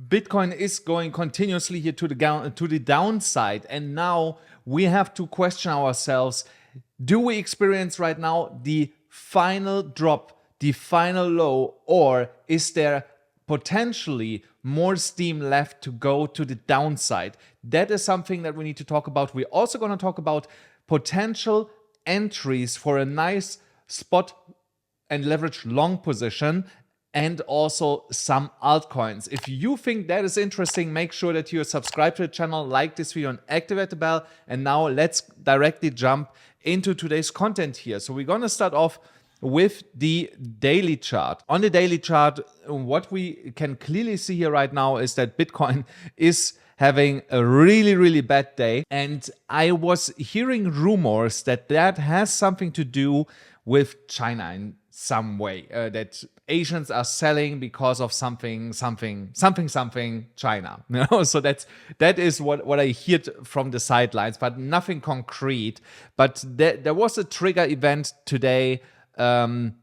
Bitcoin is going continuously here to the downside, and now we have to question ourselves, do we experience right now the final drop, the final low, or is there potentially more steam left to go to the downside? That is something that we need to talk about. We're also going to talk about potential entries for a nice spot and leverage long position, and also some altcoins. If you think that is interesting, make sure that you subscribe to the channel, like this video, and activate the bell. And now let's directly jump into today's content here. So we're going to start off with the daily chart. On the daily chart, what we can clearly see here right now is that Bitcoin is having a really bad day. And I was hearing rumors that that has something to do with China in some way, that Asians are selling because of something China. You know, so that is what I heard from the sidelines, but nothing concrete. But there was a trigger event today,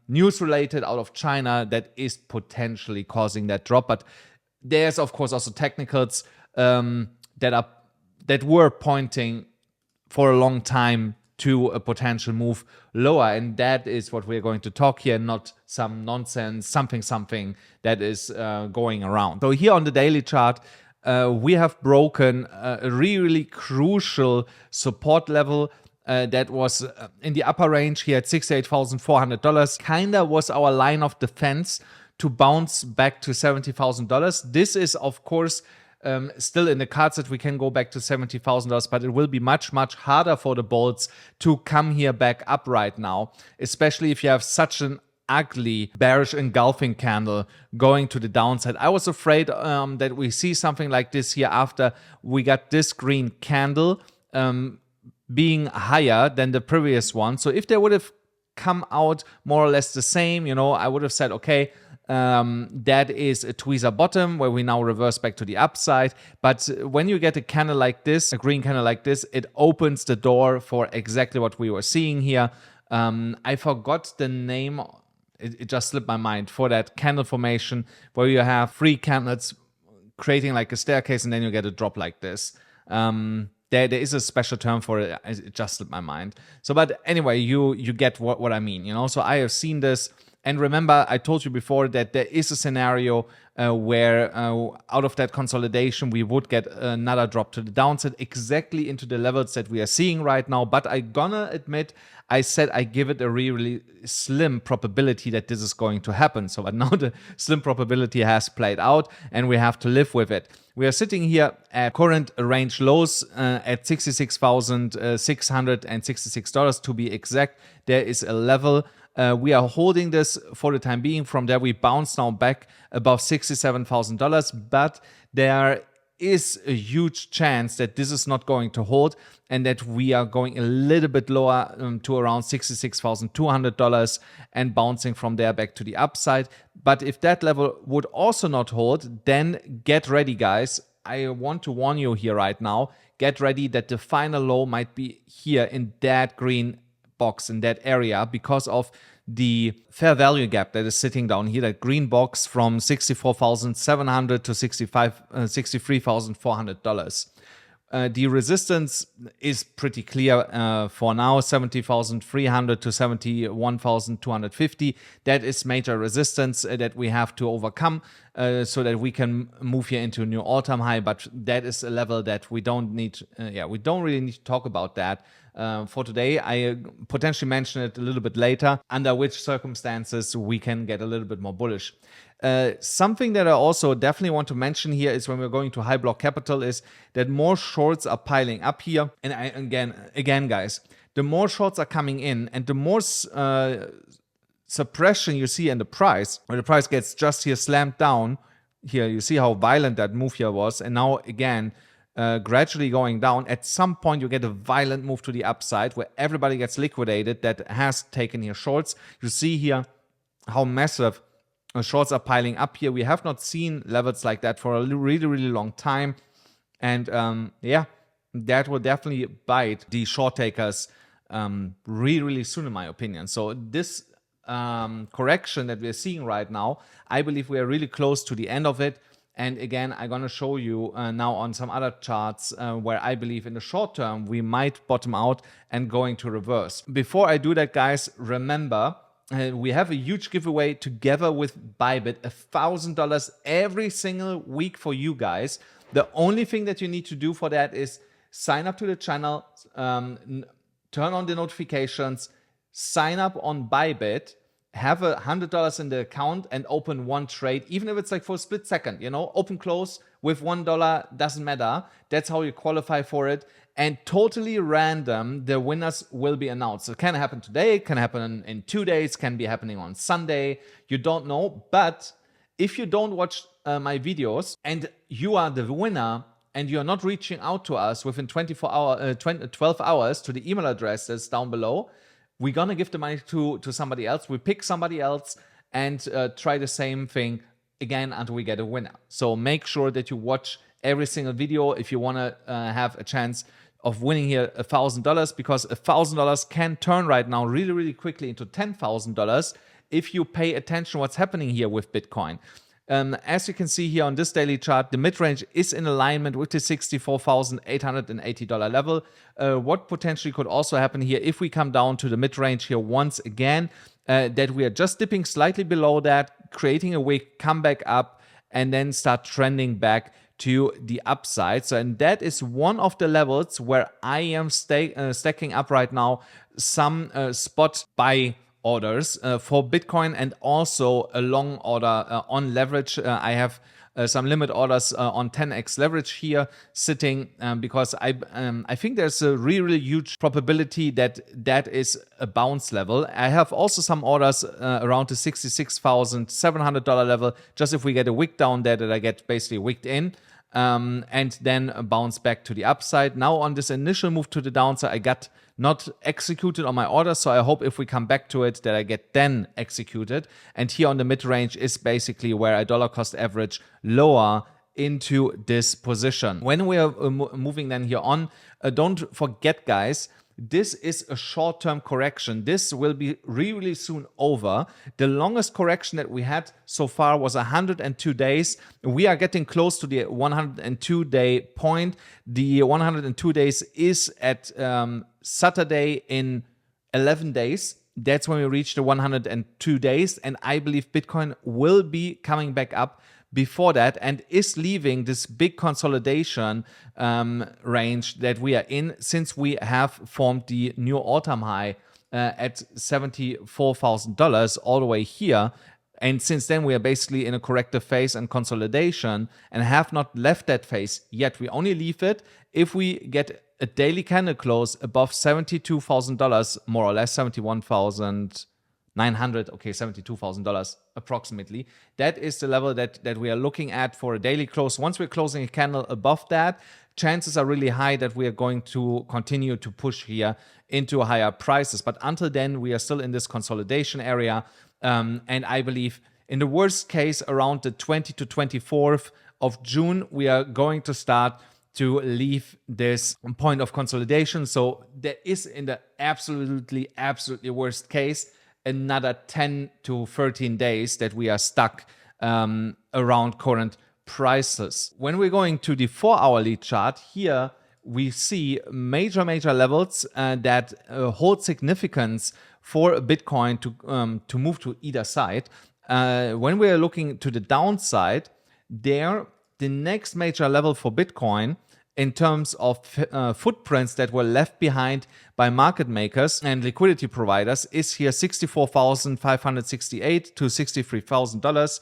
news related out of China, that is potentially causing that drop. But there's of course also technicals that were pointing for a long time to a potential move lower, and that is what we're going to talk here, not some nonsense, something that is going around. So here on the daily chart, we have broken a really crucial support level that was in the upper range here at $68,400. Kinda was our line of defense to bounce back to $70,000. This is of course still in the cards that we can go back to $70,000, but it will be much harder for the bulls to come here back up right now, especially if you have such an ugly bearish engulfing candle going to the downside. I was afraid that we see something like this here after we got this green candle being higher than the previous one. So if they would have come out more or less the same, you know, I would have said, okay, that is a tweezer bottom where we now reverse back to the upside. But when you get a candle like this, a green candle like this, it opens the door for exactly what we were seeing here. I forgot the name, it just slipped my mind, for that candle formation where you have 3 candles creating like a staircase and then you get a drop like this. There is a special term for it. It just slipped my mind. So, but anyway, you get what I mean, you know. So I have seen this. And remember, I told you before that there is a scenario where out of that consolidation, we would get another drop to the downside, exactly into the levels that we are seeing right now. But I gonna admit, I said I give it a really slim probability that this is going to happen. So but now the slim probability has played out and we have to live with it. We are sitting here at current range lows at $66,666 to be exact. There is a level. We are holding this for the time being. From there, we bounce now back above $67,000, but there is a huge chance that this is not going to hold and that we are going a little bit lower to around $66,200 and bouncing from there back to the upside. But if that level would also not hold, then get ready, guys. I want to warn you here right now. Get ready that the final low might be here in that green box, in that area, because of the fair value gap that is sitting down here, that green box from $64,700 to $63,400. The resistance is pretty clear for now, $70,300 to $71,250. That is major resistance that we have to overcome so that we can move here into a new all-time high. But that is a level that we don't need. We don't really need to talk about that. For today, I potentially mention it a little bit later, under which circumstances we can get a little bit more bullish. Something that I also definitely want to mention here is when we're going to high block capital is that more shorts are piling up here. And again, guys, the more shorts are coming in and the more suppression you see in the price, when the price gets just here slammed down, here you see how violent that move here was. And now again, gradually going down. At some point, you get a violent move to the upside where everybody gets liquidated that has taken here shorts. You see here how massive shorts are piling up here. We have not seen levels like that for a really long time. And that will definitely bite the short takers really soon, in my opinion. So this correction that we're seeing right now, I believe we are really close to the end of it. And again, I'm going to show you now on some other charts where I believe in the short term we might bottom out and going to reverse. Before I do that, guys, remember we have a huge giveaway together with BYBIT, $1,000 every single week for you guys. The only thing that you need to do for that is sign up to the channel, turn on the notifications, sign up on BYBIT, have $100 in the account and open one trade, even if it's like for a split second, you know, open close with $1, doesn't matter. That's how you qualify for it. And totally random, the winners will be announced. It can happen today, can happen in 2 days, can be happening on Sunday. You don't know. But if you don't watch my videos and you are the winner and you're not reaching out to us within 12 hours to the email address that's down below, we're going to give the money to somebody else. We pick somebody else and try the same thing again until we get a winner. So make sure that you watch every single video if you want to have a chance of winning here $1,000, because $1,000 can turn right now really, really quickly into $10,000 if you pay attention what's happening here with Bitcoin. As you can see here on this daily chart, the mid-range is in alignment with the $64,880 level. What potentially could also happen here if we come down to the mid-range here once again, that we are just dipping slightly below that, creating a wick, come back up, and then start trending back to the upside. So, and that is one of the levels where I am stacking up right now some spot buy orders for Bitcoin and also a long order on leverage. I have some limit orders on 10x leverage here sitting because I think there's a really huge probability that that is a bounce level. I have also some orders around the $66,700 level, just if we get a wick down there that I get basically wicked in. And then bounce back to the upside. Now on this initial move to the downside, I got not executed on my order, so I hope if we come back to it that I get then executed. And here on the mid-range is basically where I dollar cost average lower into this position. When we are moving then here on, don't forget, guys, this is a short-term correction. This will be really soon over. The longest correction that we had so far was 102 days. We are getting close to the 102-day point. The 102 days is at Saturday in 11 days. That's when we reach the 102 days. And I believe Bitcoin will be coming back up before that and is leaving this big consolidation range that we are in, since we have formed the new all-time high at $74,000 all the way here. And since then, we are basically in a corrective phase and consolidation and have not left that phase yet. We only leave it if we get a daily candle close above $72,000, more or less $71,900, okay, $72,000 approximately. That is the level that we are looking at for a daily close. Once we're closing a candle above that, chances are really high that we are going to continue to push here into higher prices. But until then, we are still in this consolidation area. And I believe in the worst case, around the 20th to 24th of June, we are going to start to leave this point of consolidation. So there is, in the absolutely worst case, another 10 to 13 days that we are stuck around current prices. When we're going to the 4-hourly chart here, we see major levels that hold significance for Bitcoin to move to either side. When we are looking to the downside, the next major level for Bitcoin in terms of footprints that were left behind by market makers and liquidity providers is here $64,568 to $63,000.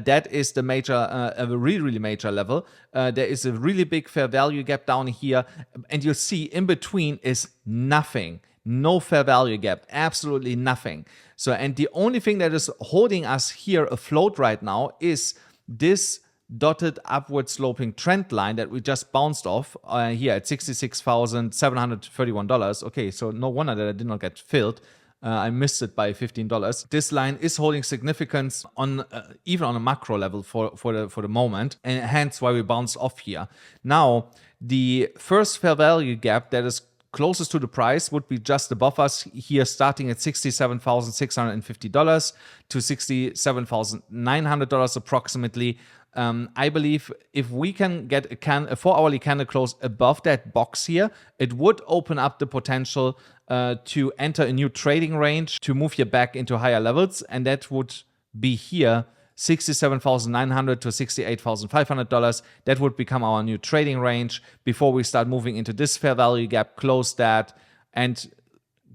That is the major, a really major level. There is a really big fair value gap down here, and you see in between is nothing. No fair value gap, absolutely nothing. So, and the only thing that is holding us here afloat right now is this dotted upward sloping trend line that we just bounced off here at $66,731. Okay, so no wonder that I did not get filled. I missed it by $15. This line is holding significance on even on a macro level for the moment, and hence why we bounced off here. Now, the first fair value gap that is closest to the price would be just above us here, starting at $67,650 to $67,900 approximately. I believe if we can get a 4-hourly candle close above that box here, it would open up the potential to enter a new trading range to move here back into higher levels, and that would be here $67,900 to $68,500. That would become our new trading range before we start moving into this fair value gap, close that, and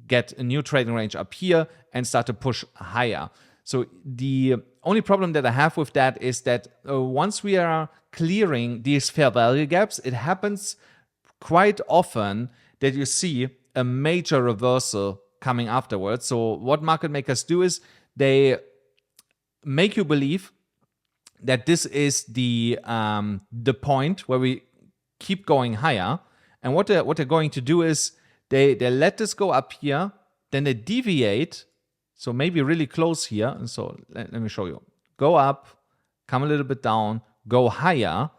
get a new trading range up here and start to push higher. So the only problem that I have with that is that once we are clearing these fair value gaps, it happens quite often that you see a major reversal coming afterwards. So what market makers do is they make you believe that this is the point where we keep going higher. And what they're going to do is they let this go up here, then they deviate. So maybe really close here. And so let me show you. Go up, come a little bit down, go higher,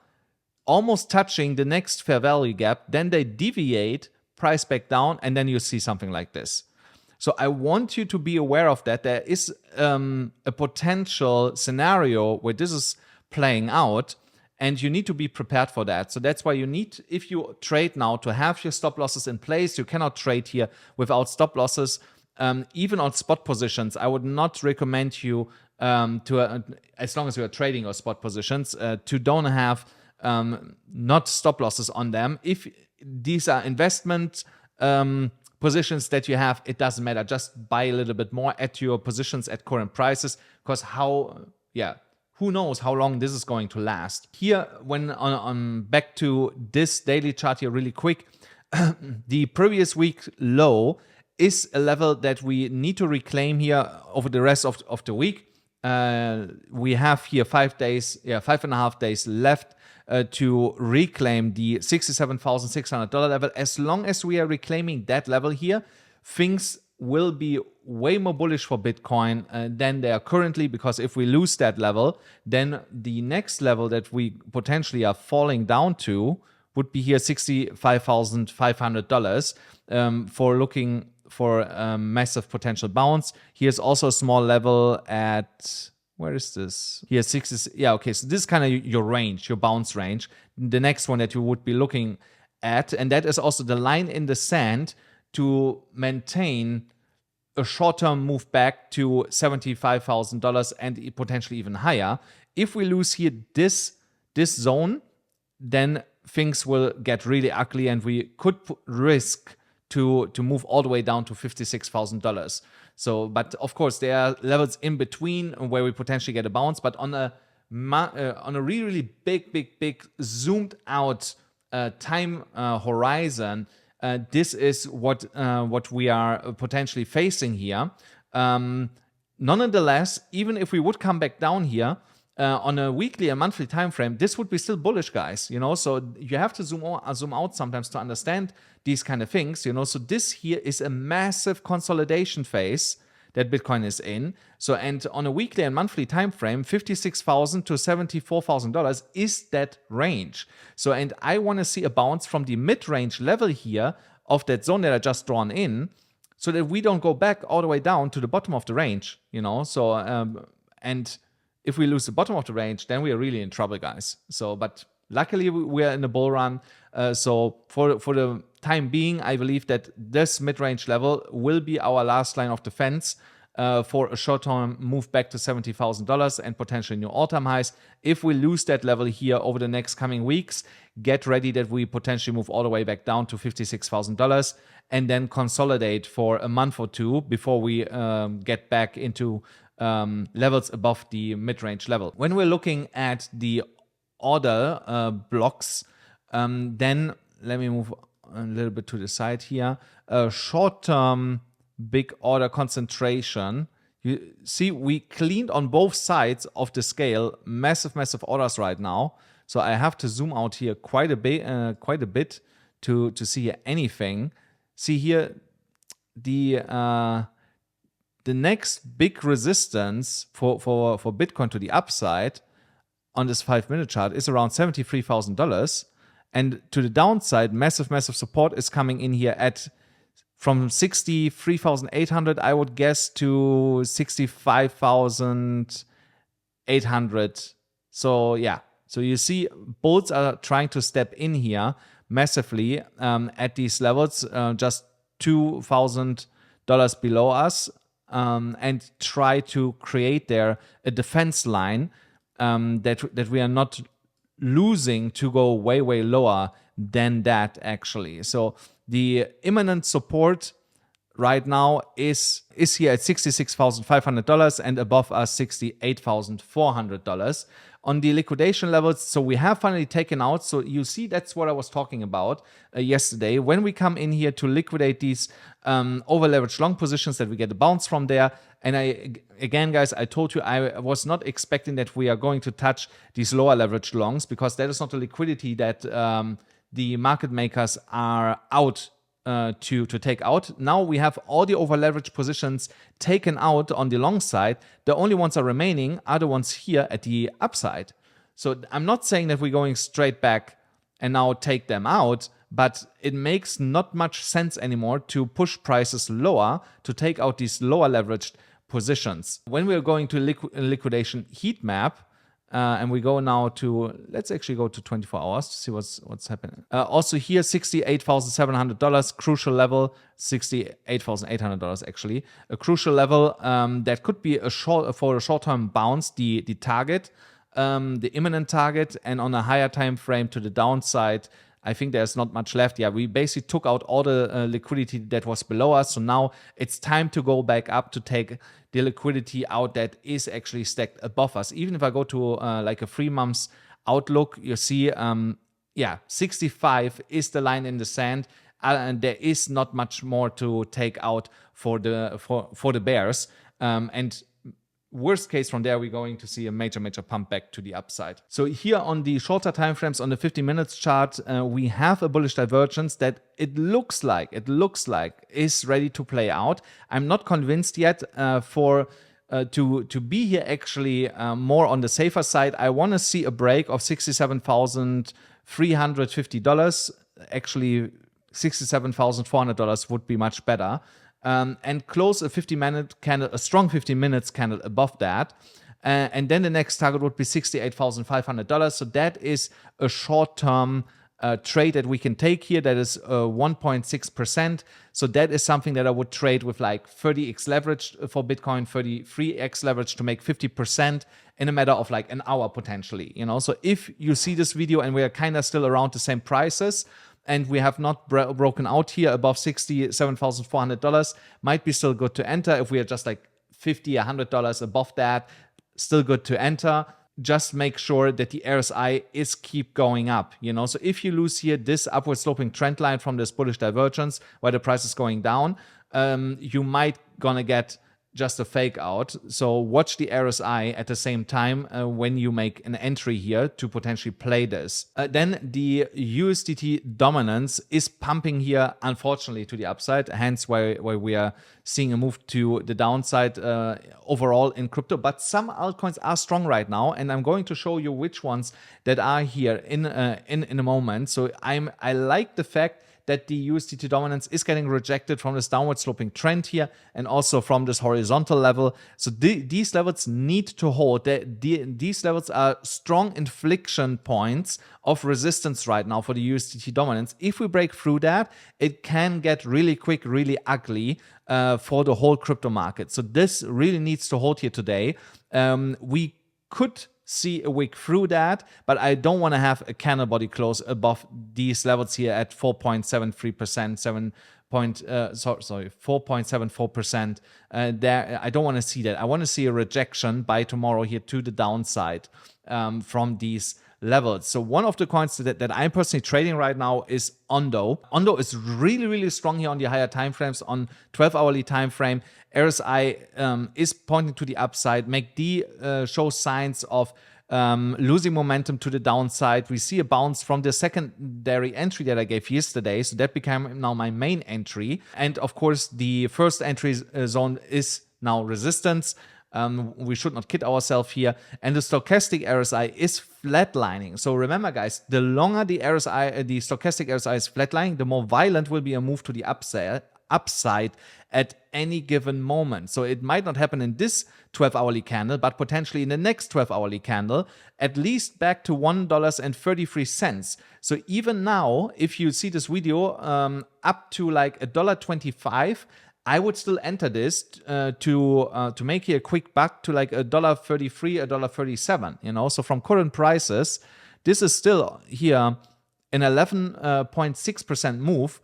almost touching the next fair value gap. Then they deviate, price back down, and then you see something like this. So I want you to be aware of that. There is a potential scenario where this is playing out, and you need to be prepared for that. So that's why you need, if you trade now, to have your stop losses in place. You cannot trade here without stop losses. Even on spot positions, I would not recommend you as long as you are trading your spot positions, to don't have not stop losses on them. If these are investment positions that you have, it doesn't matter. Just buy a little bit more at your positions at current prices, because who knows how long this is going to last. Here, when on back to this daily chart here really quick, the previous week low is a level that we need to reclaim here over the rest of the week. We have here 5.5 days left to reclaim the $67,600 level. As long as we are reclaiming that level here, things will be way more bullish for Bitcoin than they are currently, because if we lose that level, then the next level that we potentially are falling down to would be here $65,500 for looking for a massive potential bounce. Here's also a small level at, where is this? Here, 60, yeah, okay, so this is kind of your range, your bounce range. The next one that you would be looking at, and that is also the line in the sand to maintain a short-term move back to $75,000 and potentially even higher. If we lose here this zone, then things will get really ugly, and we could risk to move all the way down to $56,000. So, but of course, there are levels in between where we potentially get a bounce. But on a really big zoomed out time horizon, this is what we are potentially facing here. Nonetheless, even if we would come back down here on a weekly and monthly time frame, this would be still bullish, guys. So you have to zoom out sometimes to understand these kind of things. So this here is a massive consolidation phase that Bitcoin is in. So, and on a weekly and monthly time frame, $56,000 to $74,000 is that range. So, and I want to see a bounce from the mid-range level here of that zone that I just drawn in, so that we don't go back all the way down to the bottom of the range. So and if we lose the bottom of the range, then we are really in trouble, guys. So, but luckily we are in a bull run. So for the time being, I believe that this mid-range level will be our last line of defense for a short-term move back to $70,000 and potentially new all-time highs. If we lose that level here over the next coming weeks, get ready that we potentially move all the way back down to $56,000 and then consolidate for a month or two before we get back into levels above the mid-range level. When we're looking at the order blocks, then let me move a little bit to the side here. Short-term big order concentration. You see, we cleaned on both sides of the scale massive orders right now. So I have to zoom out here quite a bit to see anything. See here, the next big resistance for Bitcoin to the upside on this 5-minute chart is around $73,000, and to the downside, massive support is coming in here at from 63,800, I would guess, to 65,800. So yeah, So you see bulls are trying to step in here massively at these levels, just $2,000 below us, and try to create there a defense line that we are not losing to go way, way lower than that actually. So the imminent support right now is here at $66,500 and above us $68,400 on the liquidation levels. So we have finally taken out. So you see, that's what I was talking about yesterday. When we come in here to liquidate these over leveraged long positions, that we get a bounce from there. And again, guys, I told you I was not expecting that we are going to touch these lower leveraged longs, because that is not the liquidity that the market makers are out to take out. Now we have all the over leveraged positions taken out on the long side. The only ones are remaining are the ones here at the upside. So I'm not saying that we're going straight back and now take them out, but it makes not much sense anymore to push prices lower to take out these lower leveraged positions. When we're going to liquidation heat map, and we go now to, let's actually go to 24 hours to see what's happening. Also here, $68,700, crucial level, $68,800 actually. A crucial level that could be for a short-term bounce, the target, the imminent target, and on a higher time frame to the downside, I think there's not much left. Yeah, we basically took out all the liquidity that was below us. So now it's time to go back up to take the liquidity out that is actually stacked above us. Even if I go to like a 3 months outlook, you see, 65 is the line in the sand. And there is not much more to take out for the bears. And worst case from there, we're going to see a major pump back to the upside. So here on the shorter time frames, on the 50 minutes chart, we have a bullish divergence that it looks like is ready to play out. I'm not convinced yet to be here actually more on the safer side. I want to see a break of $67,350. Actually, $67,400 would be much better. And close a 50-minute candle, a strong 50 minutes candle above that. And then the next target would be $68,500. So that is a short-term trade that we can take here. That is 1.6%. So that is something that I would trade with like 30x leverage for Bitcoin, 33x leverage to make 50% in a matter of like an hour potentially. So if you see this video and we are kind of still around the same prices, and we have not broken out here above $67,400, might be still good to enter. If we are just like $50, $100 above that, still good to enter. Just make sure that the RSI is keep going up, So if you lose here this upward sloping trend line from this bullish divergence where the price is going down, you might gonna get just a fake out. So watch the RSI at the same time when you make an entry here to potentially play this. Then the USDT dominance is pumping here, unfortunately, to the upside, hence why we are seeing a move to the downside overall in crypto. But some altcoins are strong right now, and I'm going to show you which ones that are here in a moment. So I like the fact that the USDT dominance is getting rejected from this downward sloping trend here and also from this horizontal level. So these levels need to hold. These levels are strong inflection points of resistance right now for the USDT dominance. If we break through that, it can get really quick, really ugly for the whole crypto market. So this really needs to hold here today. We could see a wick through that, but I don't want to have a candle body close above these levels here at 4.73%, 4.74%. There, I don't want to see that. I want to see a rejection by tomorrow here to the downside from these levels. So one of the coins that I'm personally trading right now is Ondo. Ondo is really strong here on the higher time frames. On 12-hourly time frame, RSI is pointing to the upside. MACD shows signs of losing momentum to the downside. We see a bounce from the secondary entry that I gave yesterday, so that became now my main entry. And of course, the first entry zone is now resistance. We should not kid ourselves here. And the stochastic RSI is flatlining. So remember, guys, the longer the stochastic RSI is flatlining, the more violent will be a move to the upside. upside at any given moment. So it might not happen in this 12-hourly candle, but potentially in the next 12-hourly candle, at least back to $1.33. So even now, if you see this video up to like $1.25, I would still enter this to make here a quick buck to like $1.33, $1.37. You know, so from current prices, this is still here an 11.6% move.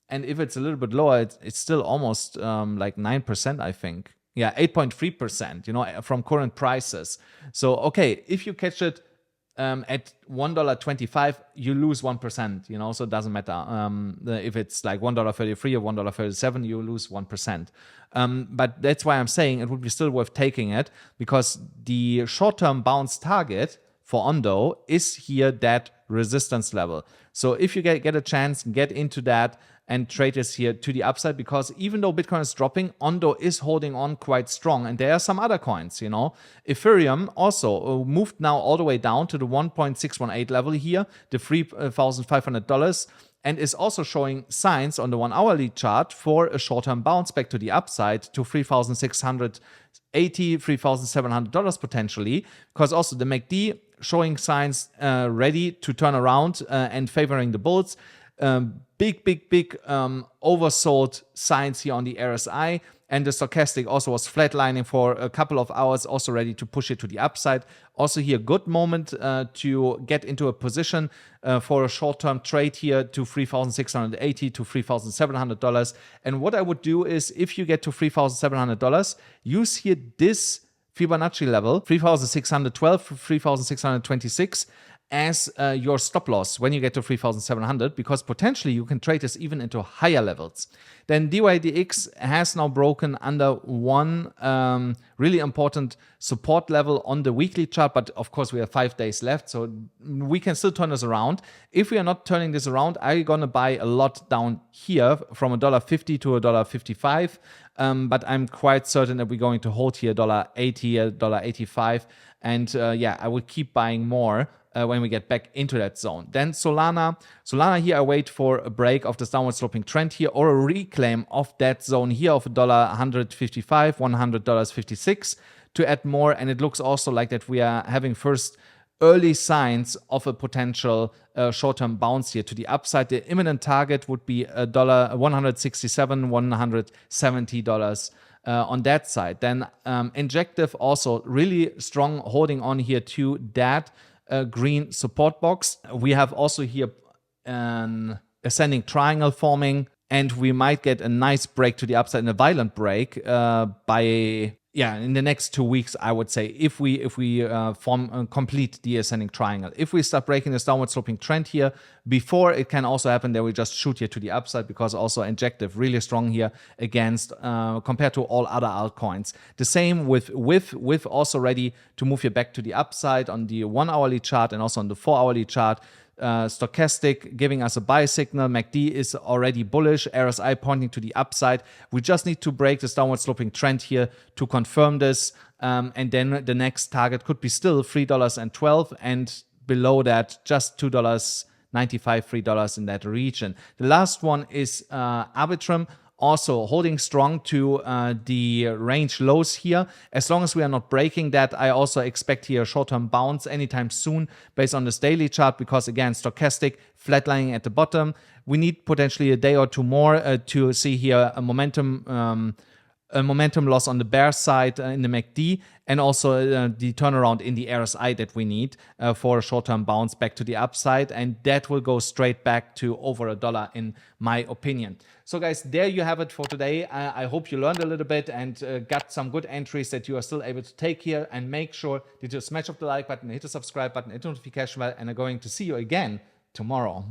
And if it's a little bit lower, it's still almost like 9%, I think. Yeah, 8.3%, you know, from current prices. So, okay, if you catch it at $1.25, you lose 1%, you know, so it doesn't matter. If it's like $1.33 or $1.37, you lose 1%. But that's why I'm saying it would be still worth taking it, because the short-term bounce target for Ondo is here that resistance level. So if you get a chance, get into that and trade this here to the upside, because even though Bitcoin is dropping, Ondo is holding on quite strong. And there are some other coins, you know. Ethereum also moved now all the way down to the 1.618 level here, the $3,500, and is also showing signs on the 1 hourly chart for a short-term bounce back to the upside to $3,680, $3,700 potentially, because also the MACD showing signs ready to turn around and favoring the bulls. Big oversold signs here on the RSI, and the stochastic also was flatlining for a couple of hours, also ready to push it to the upside. Also here, good moment to get into a position for a short-term trade here to $3,680 to $3,700. And what I would do is, if you get to $3,700, use here this Fibonacci level, 3,612, 3,626, as your stop loss when you get to 3,700, because potentially you can trade this even into higher levels. Then dydx has now broken under one really important support level on the weekly chart, but of course we have 5 days left, so we can still turn this around. If we are not turning this around, I'm gonna buy a lot down here from $1.50 to $1.55, but I'm quite certain that we're going to hold here $1.80, $1.85, and yeah, I will keep buying more when we get back into that zone. Then Solana here, I wait for a break of this downward sloping trend here, or a reclaim of that zone here of $155, $100.56 to add more. And it looks also like that we are having first early signs of a potential short-term bounce here to the upside. The imminent target would be $167, $170 on that side. Then Injective also really strong holding on here to that green support box. We have also here an ascending triangle forming, and we might get a nice break to the upside and a violent break in the next 2 weeks, I would say, if we complete the ascending triangle. If we start breaking this downward sloping trend here before, it can also happen that we just shoot here to the upside, because also Injective really strong here against compared to all other altcoins. The same with also ready to move here back to the upside on the 1 hourly chart and also on the 4 hourly chart. Stochastic giving us a buy signal. MACD is already bullish. RSI pointing to the upside. We just need to break this downward sloping trend here to confirm this. And then the next target could be still $3.12, and below that, just $2.95, $3 in that region. The last one is Arbitrum. Also holding strong to the range lows here. As long as we are not breaking that, I also expect here a short-term bounce anytime soon based on this daily chart, because again, stochastic flatlining at the bottom. We need potentially a day or two more to see here a momentum loss on the bear side in the MACD, and also the turnaround in the RSI that we need for a short-term bounce back to the upside, and that will go straight back to over $1 in my opinion. So guys, there you have it for today. I hope you learned a little bit and got some good entries that you are still able to take here, and make sure that you smash up the like button, hit the subscribe button, hit the notification bell, and I'm going to see you again tomorrow.